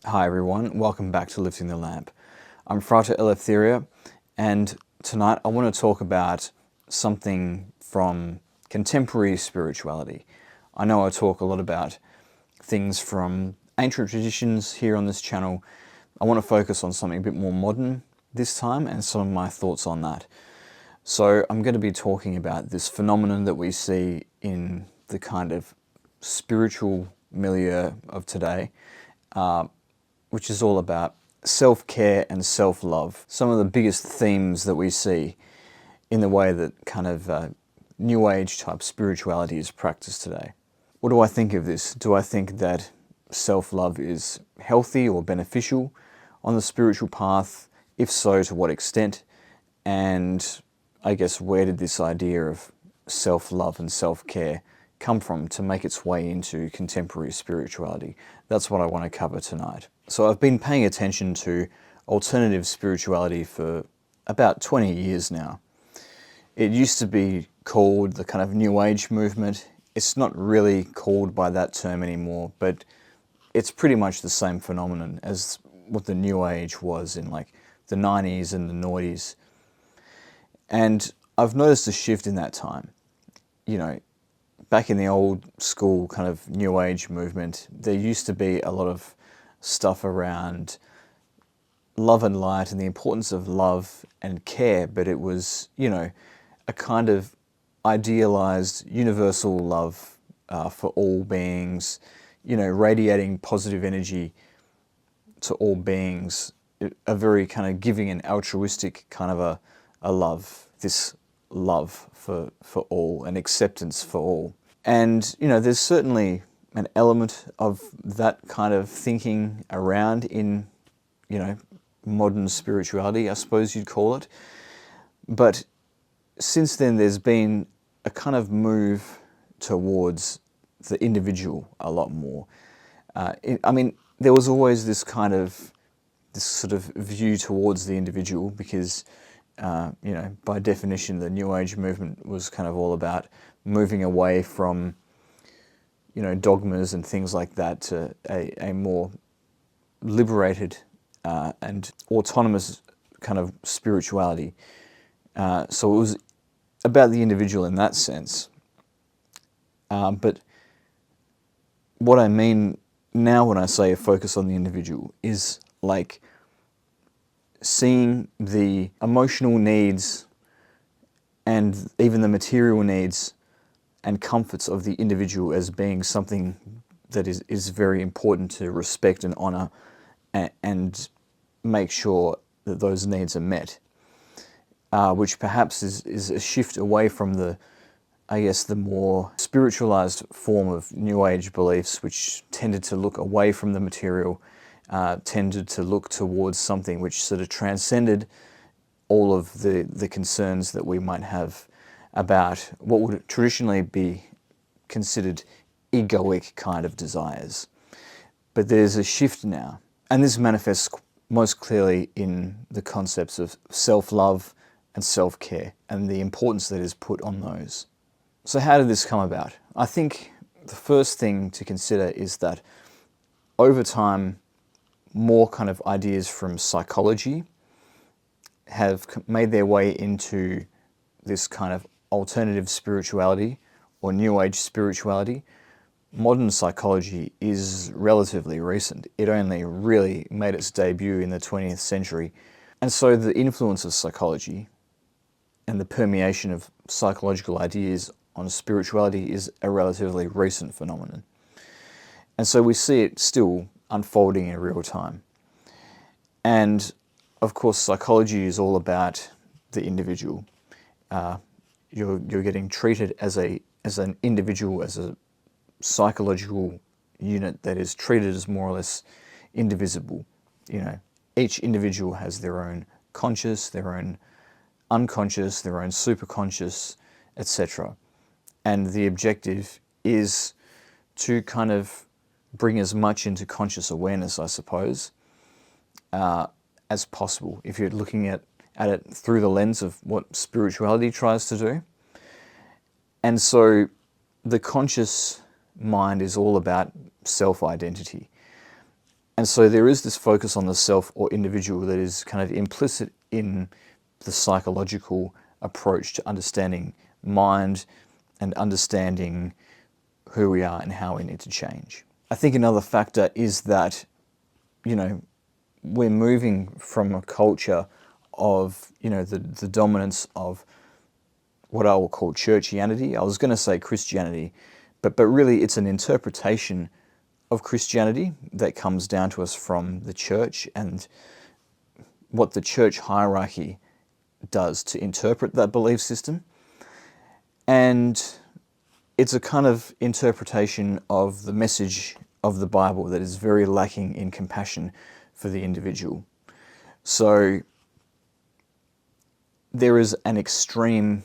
Hi everyone, welcome back to Lifting the Lamp. I'm Frater Eleftheria, and tonight I want to talk about something from contemporary spirituality. I know I talk a lot about things from ancient traditions here on this channel. I want to focus on something a bit more modern this time and some of my thoughts on that. So I'm going to be talking about this phenomenon that we see in the kind of spiritual milieu of today, which is all about self-care and self-love. Some of the biggest themes that we see in the way that kind of New Age type spirituality is practiced today. What do I think of this? Do I think that self-love is healthy or beneficial on the spiritual path? If so, to what extent? And I guess where did this idea of self-love and self-care come from to make its way into contemporary spirituality? That's what I want to cover tonight. So I've been paying attention to alternative spirituality for about 20 years now. It used to be called the kind of New Age movement. It's not really called by that term anymore, but it's pretty much the same phenomenon as what the New Age was in like the 90s and the noughties. And I've noticed a shift in that time. You know, back in the old school kind of New Age movement, there used to be a lot of stuff around love and light and the importance of love and care, but it was, you know, a kind of idealized universal love for all beings, you know, radiating positive energy to all beings, a very kind of giving and altruistic kind of a love, this love for all and acceptance for all. And, you know, there's certainly an element of that kind of thinking around in, you know, modern spirituality, I suppose you'd call it. But since then, there's been a kind of move towards the individual a lot more. I mean, there was always this sort of view towards the individual because, you know, by definition, the New Age movement was kind of all about moving away from, you know, dogmas and things like that to a more liberated and autonomous kind of spirituality. So it was about the individual in that sense. But what I mean now when I say a focus on the individual is like seeing the emotional needs and even the material needs and comforts of the individual as being something that is very important to respect and honor and make sure that those needs are met, which perhaps is a shift away from the, I guess, the more spiritualized form of New Age beliefs, which tended to look away from the material, tended to look towards something which sort of transcended all of the concerns that we might have about what would traditionally be considered egoic kind of desires. But there's a shift now, and this manifests most clearly in the concepts of self-love and self-care and the importance that is put on those. So how did this come about? I think the first thing to consider is that over time, more kind of ideas from psychology have made their way into this kind of alternative spirituality or New Age spirituality. Modern psychology is relatively recent. It only really made its debut in the 20th century. And so the influence of psychology and the permeation of psychological ideas on spirituality is a relatively recent phenomenon. And so we see it still unfolding in real time. And of course, psychology is all about the individual. You're getting treated as an individual, as a psychological unit that is treated as more or less indivisible. You know, each individual has their own conscious, their own unconscious, their own superconscious, etc. And the objective is to kind of bring as much into conscious awareness, I suppose, as possible, if you're looking at it through the lens of what spirituality tries to do. And so the conscious mind is all about self-identity. And so there is this focus on the self or individual that is kind of implicit in the psychological approach to understanding mind and understanding who we are and how we need to change. I think another factor is that, you know, we're moving from a culture of, you know, the dominance of what I will call churchianity. I was going to say Christianity, but really it's an interpretation of Christianity that comes down to us from the church and what the church hierarchy does to interpret that belief system. And it's a kind of interpretation of the message of the Bible that is very lacking in compassion for the individual. So there is an extreme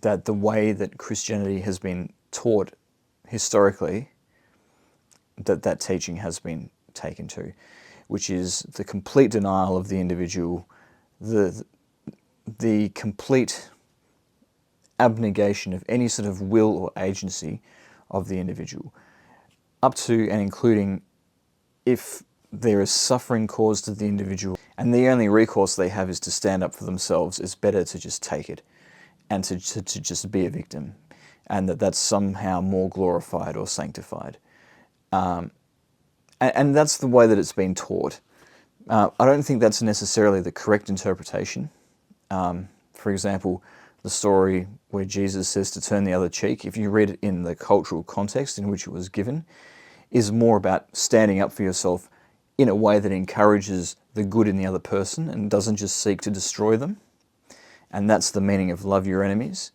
that the way that Christianity has been taught historically, that teaching has been taken to, which is the complete denial of the individual, the complete abnegation of any sort of will or agency of the individual, up to and including if there is suffering caused to the individual and the only recourse they have is to stand up for themselves, it's better to just take it and to just be a victim, and that's somehow more glorified or sanctified. And that's the way that it's been taught. I don't think that's necessarily the correct interpretation. For example, the story where Jesus says to turn the other cheek, if you read it in the cultural context in which it was given, is more about standing up for yourself in a way that encourages the good in the other person and doesn't just seek to destroy them. And that's the meaning of love your enemies.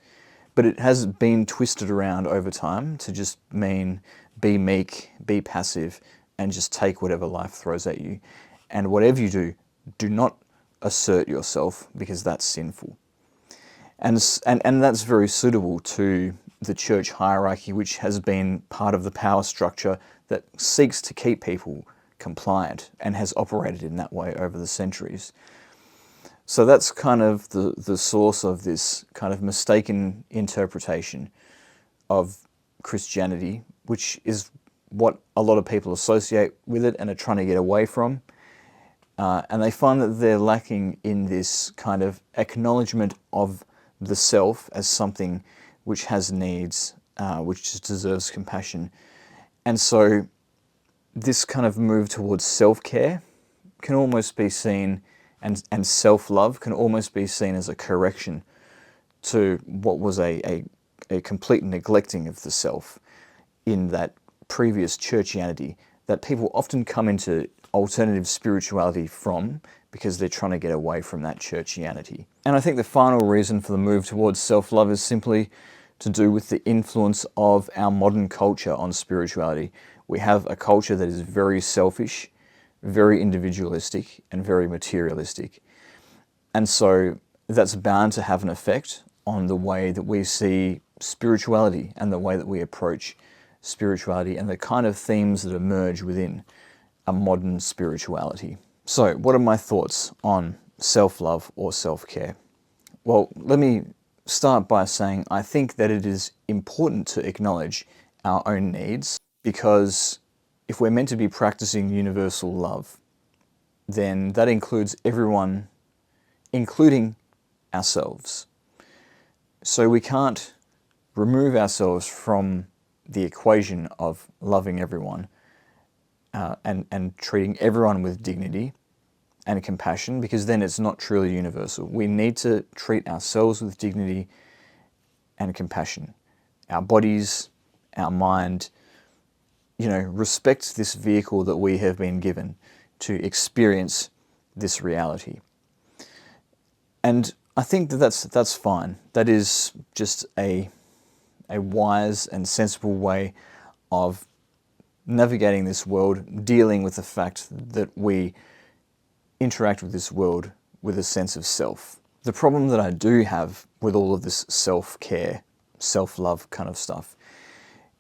But it has been twisted around over time to just mean be meek, be passive, and just take whatever life throws at you. And whatever you do, do not assert yourself because that's sinful. And that's very suitable to the church hierarchy, which has been part of the power structure that seeks to keep people compliant and has operated in that way over the centuries. So that's kind of the source of this kind of mistaken interpretation of Christianity, which is what a lot of people associate with it and are trying to get away from. And they find that they're lacking in this kind of acknowledgement of the self as something which has needs, which deserves compassion. And so this kind of move towards self-care can almost be seen, and self-love can almost be seen as a correction to what was a complete neglecting of the self in that previous churchianity that people often come into alternative spirituality from because they're trying to get away from that churchianity. And I think the final reason for the move towards self-love is simply to do with the influence of our modern culture on spirituality. We have a culture that is very selfish, very individualistic, and very materialistic. And so that's bound to have an effect on the way that we see spirituality and the way that we approach spirituality and the kind of themes that emerge within a modern spirituality. So, what are my thoughts on self-love or self-care? Well, let me start by saying I think that it is important to acknowledge our own needs, because if we're meant to be practicing universal love, then that includes everyone, including ourselves. So we can't remove ourselves from the equation of loving everyone and treating everyone with dignity and compassion, because then it's not truly universal. We need to treat ourselves with dignity and compassion. Our bodies, our mind, respect this vehicle that we have been given to experience this reality. And I think that that's fine. That is just a wise and sensible way of navigating this world, dealing with the fact that we interact with this world with a sense of self. The problem that I do have with all of this self-care, self-love kind of stuff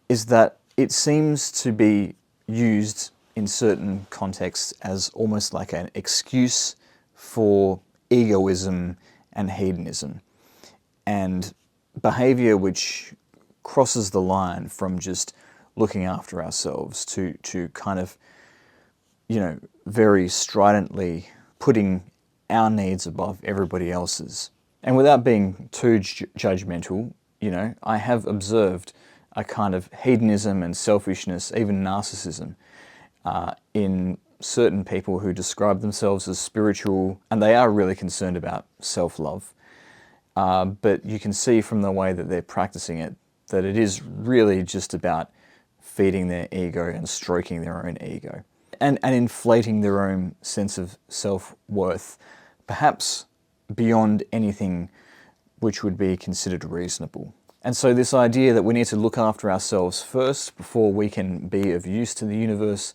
is that it seems to be used in certain contexts as almost like an excuse for egoism and hedonism and behavior which crosses the line from just looking after ourselves to kind of very stridently putting our needs above everybody else's. And without being too judgmental, I have observed a kind of hedonism and selfishness, even narcissism, in certain people who describe themselves as spiritual, and they are really concerned about self-love. But you can see from the way that they're practicing it that it is really just about feeding their ego and stroking their own ego and inflating their own sense of self-worth, perhaps beyond anything which would be considered reasonable. And so this idea that we need to look after ourselves first before we can be of use to the universe,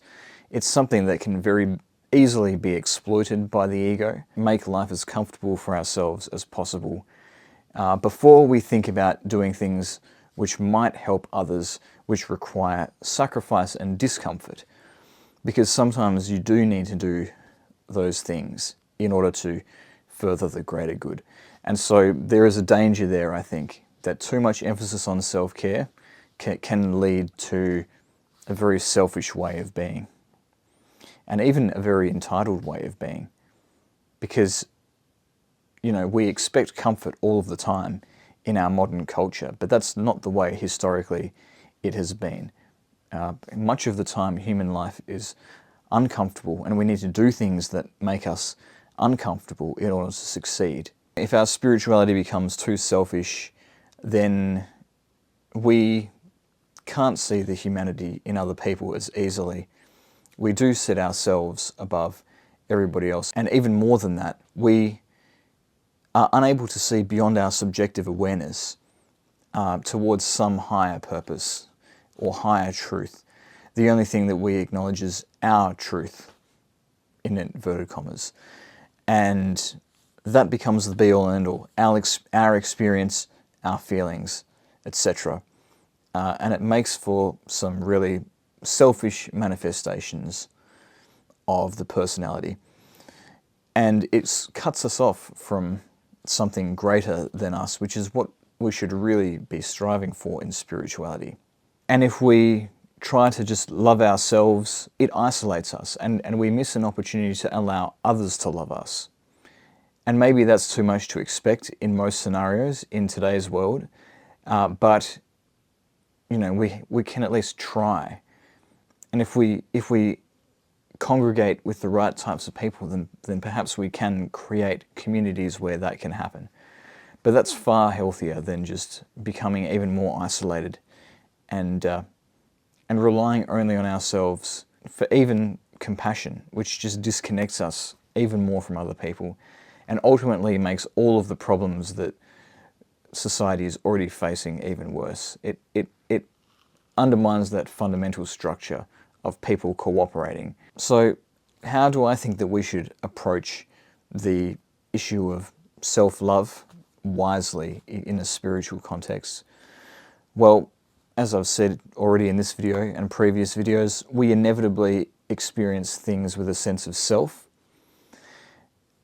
it's something that can very easily be exploited by the ego, make life as comfortable for ourselves as possible, before we think about doing things which might help others, which require sacrifice and discomfort. Because sometimes you do need to do those things in order to further the greater good. And so there is a danger there, I think, that too much emphasis on self-care can lead to a very selfish way of being, and even a very entitled way of being. Because, we expect comfort all of the time in our modern culture, but that's not the way historically it has been. Much of the time human life is uncomfortable, and we need to do things that make us uncomfortable in order to succeed. If our spirituality becomes too selfish, then we can't see the humanity in other people as easily. We do set ourselves above everybody else, and even more than that, we are unable to see beyond our subjective awareness towards some higher purpose or higher truth. The only thing that we acknowledge is our truth, in inverted commas. And that becomes the be-all and end-all. Our experience, our feelings, etc. And it makes for some really selfish manifestations of the personality. And it cuts us off from something greater than us, which is what we should really be striving for in spirituality. And if we try to just love ourselves, it isolates us, and we miss an opportunity to allow others to love us. And maybe that's too much to expect in most scenarios in today's world, but we can at least try. And if we congregate with the right types of people, then perhaps we can create communities where that can happen. But that's far healthier than just becoming even more isolated and relying only on ourselves for even compassion, which just disconnects us even more from other people and ultimately makes all of the problems that society is already facing even worse. It undermines that fundamental structure of people cooperating. So how do I think that we should approach the issue of self-love wisely in a spiritual context? Well, as I've said already in this video and previous videos, we inevitably experience things with a sense of self.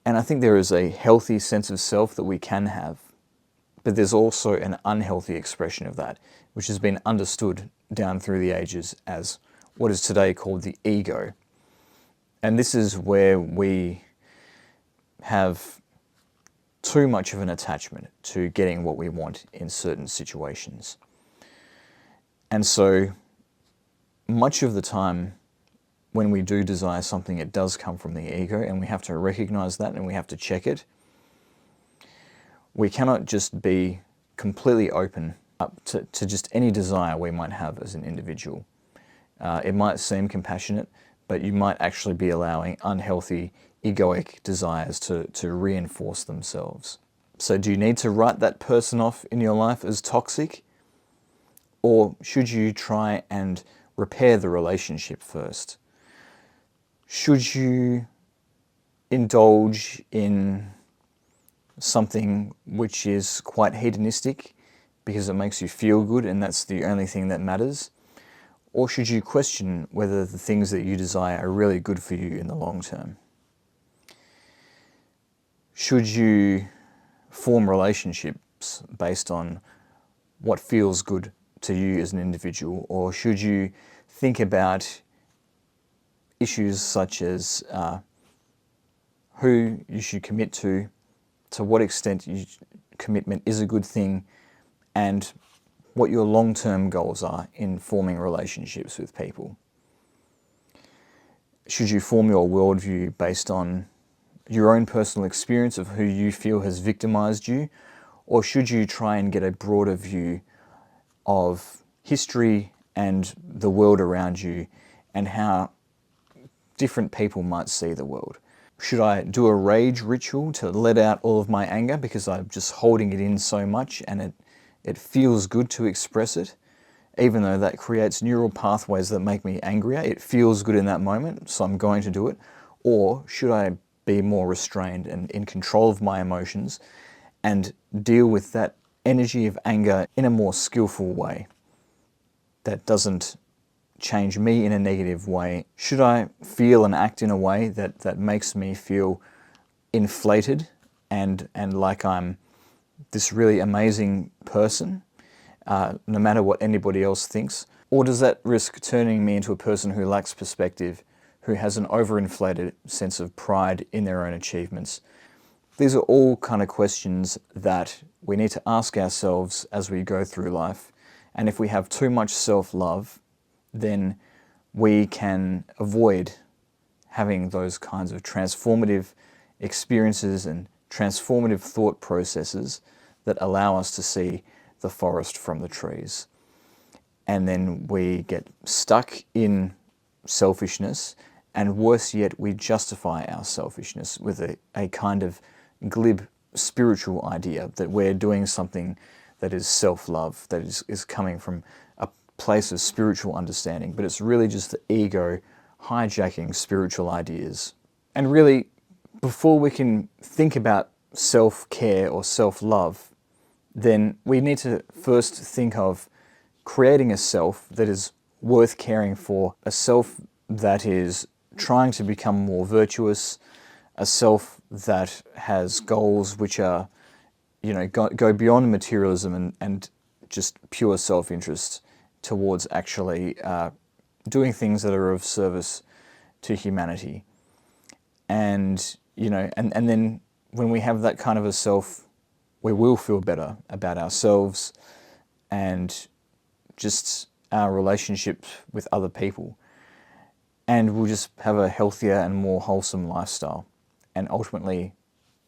And I think there is a healthy sense of self that we can have, but there's also an unhealthy expression of that, which has been understood down through the ages as what is today called the ego. And this is where we have too much of an attachment to getting what we want in certain situations. And so much of the time when we do desire something, it does come from the ego, and we have to recognize that and we have to check it. We cannot just be completely open up to just any desire we might have as an individual. It might seem compassionate, but you might actually be allowing unhealthy egoic desires to reinforce themselves. So do you need to write that person off in your life as toxic? Or should you try and repair the relationship first? Should you indulge in something which is quite hedonistic because it makes you feel good and that's the only thing that matters? Or should you question whether the things that you desire are really good for you in the long term? Should you form relationships based on what feels good to you as an individual, or should you think about issues such as who you should commit to what extent commitment is a good thing, and what your long-term goals are in forming relationships with people. Should you form your worldview based on your own personal experience of who you feel has victimized you, or should you try and get a broader view of history and the world around you and how different people might see the world? Should I do a rage ritual to let out all of my anger because I'm just holding it in so much and it feels good to express it, even though that creates neural pathways that make me angrier? It feels good in that moment, so I'm going to do it. Or should I be more restrained and in control of my emotions and deal with that energy of anger in a more skillful way that doesn't change me in a negative way? Should I feel and act in a way that makes me feel inflated and like I'm this really amazing person, no matter what anybody else thinks? Or does that risk turning me into a person who lacks perspective, who has an overinflated sense of pride in their own achievements? These are all kind of questions that we need to ask ourselves as we go through life. And if we have too much self-love, then we can avoid having those kinds of transformative experiences and transformative thought processes that allow us to see the forest from the trees. And then we get stuck in selfishness, and worse yet, we justify our selfishness with a kind of glib spiritual idea that we're doing something that is self-love, that is coming from a place of spiritual understanding, but it's really just the ego hijacking spiritual ideas. And really, before we can think about self-care or self-love, then we need to first think of creating a self that is worth caring for, a self that is trying to become more virtuous, a self that has goals which are, go beyond materialism and just pure self-interest towards actually doing things that are of service to humanity. And, and then when we have that kind of a self, we will feel better about ourselves and just our relationships with other people. And we'll just have a healthier and more wholesome lifestyle. And ultimately,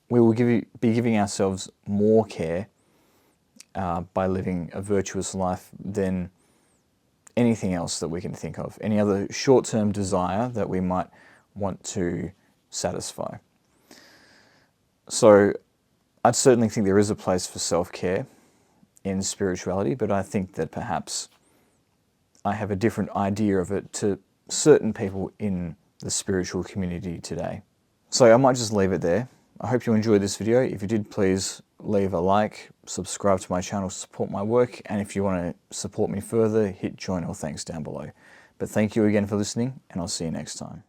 we will be giving ourselves more care by living a virtuous life than anything else that we can think of, any other short-term desire that we might want to satisfy. So I'd certainly think there is a place for self-care in spirituality, but I think that perhaps I have a different idea of it to certain people in the spiritual community today. So I might just leave it there. I hope you enjoyed this video. If you did, please leave a like, subscribe to my channel to support my work, and if you want to support me further, hit join or thanks down below. But thank you again for listening, and I'll see you next time.